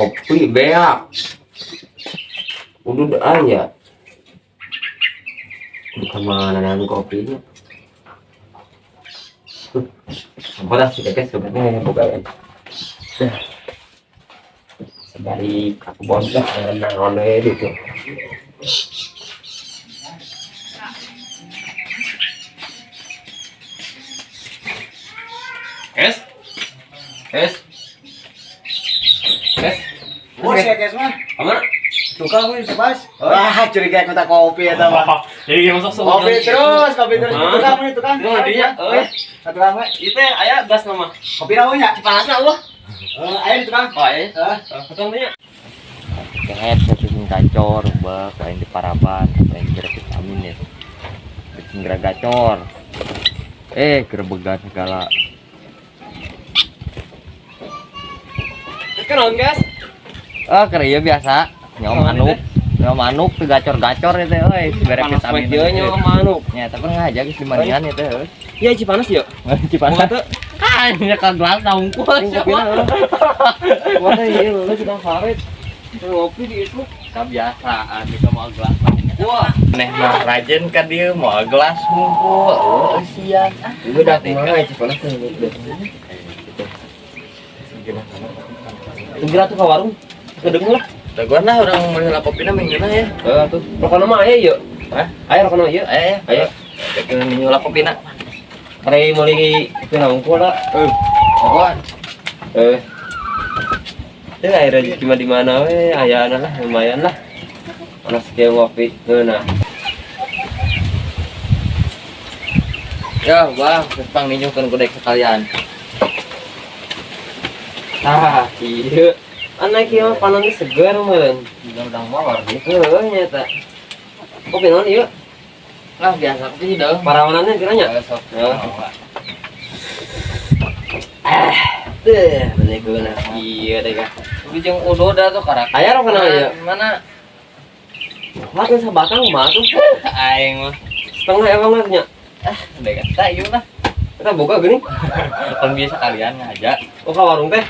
kopi beak udah aja bukan mana nanti kopinya apa dah sih guys sebenarnya bukan dari aku bos dah naon itu es Bos ya guys mah. Aman Tukang wis bebas. Wah, curiga aku tak kopi eta mah. jadi masuk Kopi terus. Tukang nih tukang. Nah, dia, Satu tukang we. itu aya gas nama Kopi rawo nya. panasnya Allah Aya di tukang. oh ya ketemu kayak cacing gacor bak lain di paraban lain kira vitamin ya cacing gacor gerebegan segala kenal guys kerja biasa nyawa manuk tuh gacor-gacor itu sebenarnya vitamin dia nyawa manuk ya tapi ngajak di manian itu iya Cipanas yuk Cipanas tuh kan ya kan gelas nangkul wah iya lu sudah farid ngopi di itu kebiasaan di mau gelas wah mah rajin kan dia mau gelas ngumpul siang udah tinggal Cipanas tuh segera tuh ke warung kedengar lah gua nah orang melihat kopinya mingguan ya tuh rokok mah ayo yuk ayo rokok yuk ayo kita nyulah kopinya kare mulai pinangku lah apaan itu akhirnya cuma di mana we ayana lah lumayan lah panas kayak ngopi nah ya bang sepang ninjukan kudek sekalian iya anak kia panasnya segar meren udah mawar gitu nyata kopi non yuk lah biasa sih dong parawanannya kiranya besok bener gue nah iya deh kan bijeng udah tuh karak ayah orang kenal ya mana makin sabakang masuk aing mah setengah emang nya deh kan tak yuk lah kita buka gini kan biasa kalian ngajak ke warung teh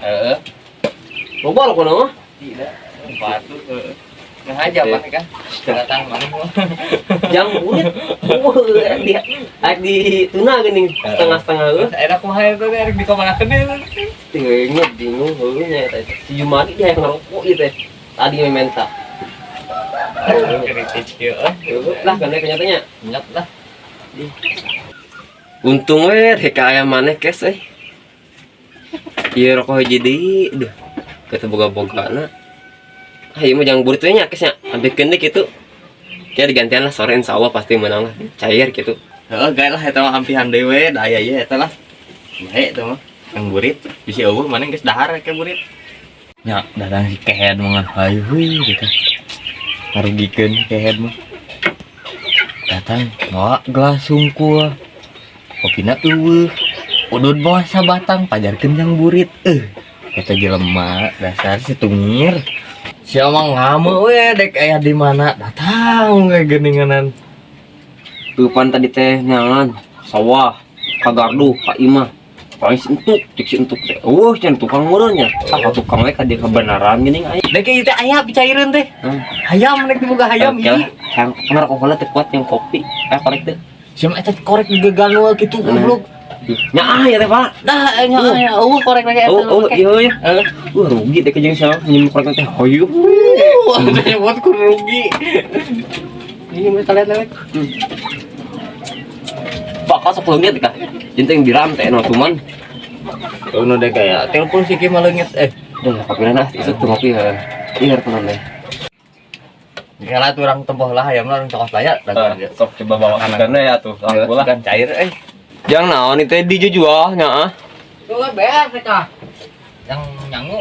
loba lo kono mah tidak batu ngaja apa kan datang mana jang bulit dia di tuna geuning setengah-setengah eueuh era kumaha teh erek dikomanakeun tinggal inget bingung heunya eta si Jumadi dia yang ngerokok ieu teh tadi mementa lah kan kenyataannya nyat lah untung we rek aya maneh kes ieu rokok hiji deui duh kita boga-bogana ayo mah jangan burit nya kesnya ambil kendek gitu kayak digantian lah sore insya Allah pasti menang lah cair gitu gak lah itu mah ampihan dewe daya ya itu lah baik itu mah yang burit bisa eueuh mana geus dahar kayak burit nya datang si kehead mah hayu gitu ngarugikeun kehead mah datang bawa gelas sungkul kopina eueuh udud bawa sabatang pajarkeun yang burit kita jelema dasar si tungir siapa ngamu we dek aya di mana datang we geninganan tupan tadi teh nyangan sawah kagardu ka imah paling sentuk cik sentuk teh can tukang meureunnya tukang we ka dia kebenaran geuning aya dek ieu teh aya bicaireun teh hayam nek diboga hayam ieu yang ngarok heula teh kuat yang kopi korek teh sia eta korek digeganul kitu goblok nya ya teh Pak dah nya korek lagi eta iya ya rugi teh jeung sia nyim korek teh hoyuh teh buat ku rugi ini mah kalian bakal 10 menit kah jenteng diram teh no cuman nu deh kayak telepon si Kim leungit dah kapirana isu tuh ngopi iya tenan deh kala tuh orang tempoh lah ayam orang cokot layar sok coba bawa kanannya ya tuh bola kan cair jangan naon itu dijual nya tuh beak kita yang nyangu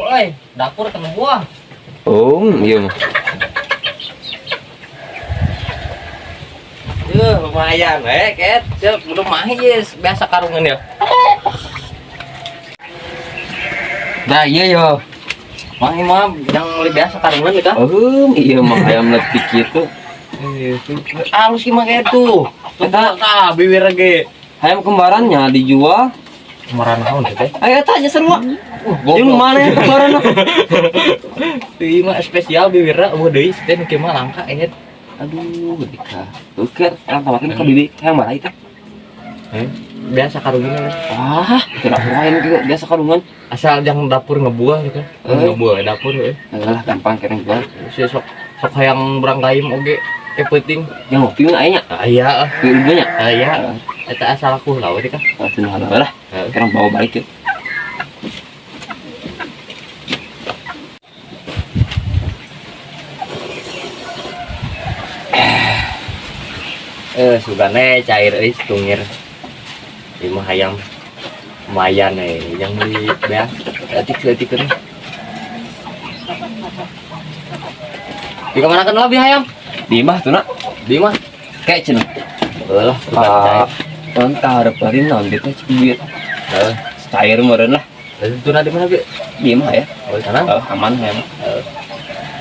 dapur temen gua iya mah lumayan ket siap udah mah biasa karungan ya dah iya yo mahi mah yang lebih biasa karungan kita iya mah ayam letik gitu halus gimana itu kita bibir lagi ayam kembarannya dijual kembaran naon teh ayo tanya seru di mana ya kembaran Iya mah spesial bibirna mau deui teh nu kieu mah langka ehet. Aduh, dika. Tuker, orang tawatin ke bibi yang marah itu. Biasa karungina lah. Wah, tidak lain gitu, biasa karungan. Asal jangan dapur ngebuah gitu. Ngebuah dapur euy. Alah gampang keren gua. Si sok hayang beranggaim oge teh penting. Yang ngopi mah aya nya. Aya Ilmunya. aya. Eta asal aku lah we kan. Cenah lah. Sekarang bawa balik ya. Sugane cair euy tungir. Ieu mah hayang lumayan yang beli beas etik-etikeun. Di kamana kan lebih hayam? Di mah tuh nak. Di mah? Kayak cenah. Lah, cair. Entah harap hari naon gitu cibit. Heeh. Cair meureun lah. Itu di mana, Bi? Di mah ya. Oh, sana. Aman ya.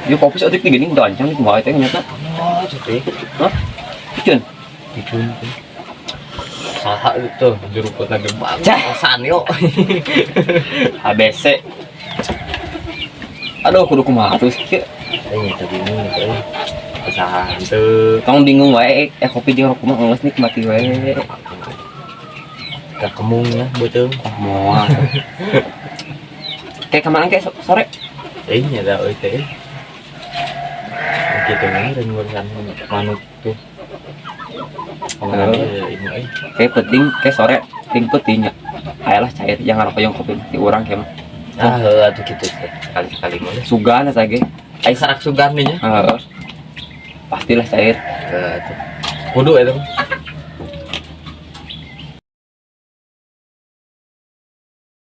Di kopi seotik di gini udah ancang nih kumaha teh nyata. Oh, cuti. Hah? Icun. Icun. Saha itu jeruk kota gebang. Cah. Kosan yo. ABC. Aduh kudu kumaha tuh kieu. Nyata bingung teh. Kesahan teu. Tong bingung wae kopi jeung rokok mah geus nikmati wae. Kakemung ya beuteung. Moal. Kayak kemarin kayak sore. Nyata euy teh. Gitu nih dan urusan manuk tuh. Ini Kayak penting kayak sore penting nya. Ayolah cair jangan rokok yang kopi di urang kayak mah. Atuh gitu sekali-sekali mah. Sugan eta ge. Ai sarak sugan nih nya. Pastilah cair. Kudu eta.